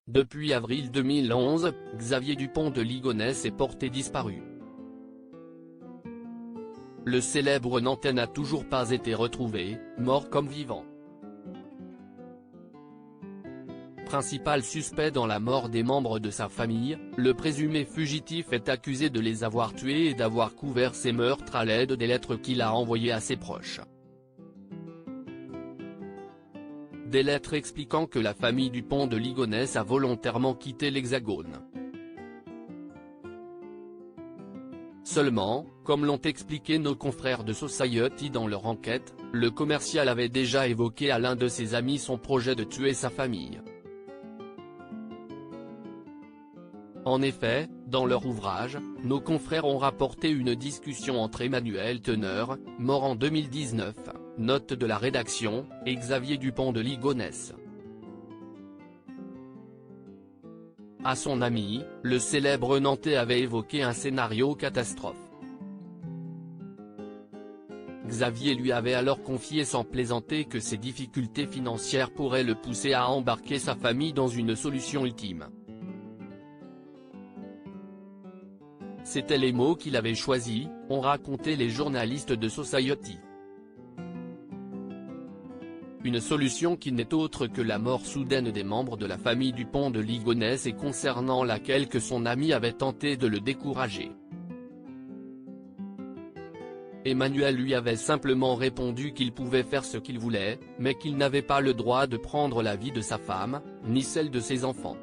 Depuis avril 2011, Xavier Dupont de Ligonnès est porté disparu. Le célèbre Nantais n'a toujours pas été retrouvé, mort comme vivant. Principal suspect dans la mort des membres de sa famille, le présumé fugitif est accusé de les avoir tués et d'avoir couvert ses meurtres à l'aide des lettres qu'il a envoyées à ses proches. Des lettres expliquant que la famille Dupont de Ligonnès a volontairement quitté l'Hexagone. Seulement, comme l'ont expliqué nos confrères de Society dans leur enquête, le commercial avait déjà évoqué à l'un de ses amis son projet de tuer sa famille. En effet, dans leur ouvrage, nos confrères ont rapporté une discussion entre Emmanuel Teneur, mort en 2019, note de la rédaction, et Xavier Dupont de Ligonnès. À son ami, le célèbre Nantais avait évoqué un scénario catastrophe. Xavier lui avait alors confié sans plaisanter que ses difficultés financières pourraient le pousser à embarquer sa famille dans une solution ultime. C'étaient les mots qu'il avait choisis, ont raconté les journalistes de Society. Une solution qui n'est autre que la mort soudaine des membres de la famille Dupont de Ligonnès et concernant laquelle que son ami avait tenté de le décourager. Emmanuel lui avait simplement répondu qu'il pouvait faire ce qu'il voulait, mais qu'il n'avait pas le droit de prendre la vie de sa femme, ni celle de ses enfants.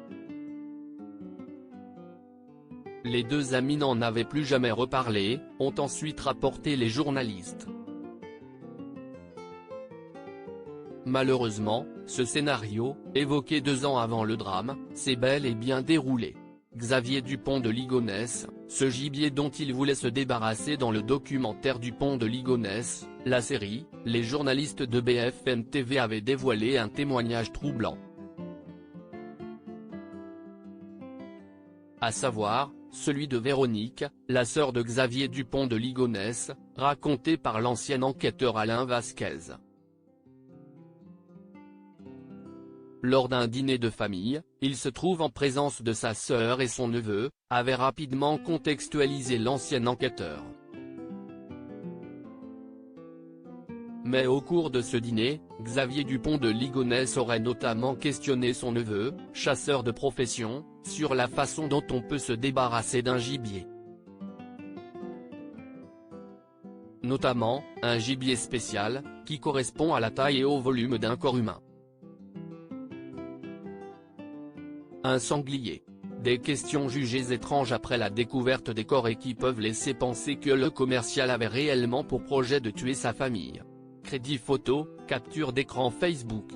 Les deux amis n'en avaient plus jamais reparlé, ont ensuite rapporté les journalistes. Malheureusement, ce scénario, évoqué 2 ans avant le drame, s'est bel et bien déroulé. Xavier Dupont de Ligonnès, ce gibier dont il voulait se débarrasser dans le documentaire Dupont de Ligonnès, la série, les journalistes de BFM TV avaient dévoilé un témoignage troublant. À savoir, celui de Véronique, la sœur de Xavier Dupont de Ligonnès, raconté par l'ancien enquêteur Alain Vasquez. Lors d'un dîner de famille, il se trouve en présence de sa sœur et son neveu, avait rapidement contextualisé l'ancien enquêteur. Mais au cours de ce dîner, Xavier Dupont de Ligonnès aurait notamment questionné son neveu, chasseur de profession, sur la façon dont on peut se débarrasser d'un gibier. Notamment, un gibier spécial, qui correspond à la taille et au volume d'un corps humain. Un sanglier. Des questions jugées étranges après la découverte des corps et qui peuvent laisser penser que le commercial avait réellement pour projet de tuer sa famille. Crédit photo, capture d'écran Facebook.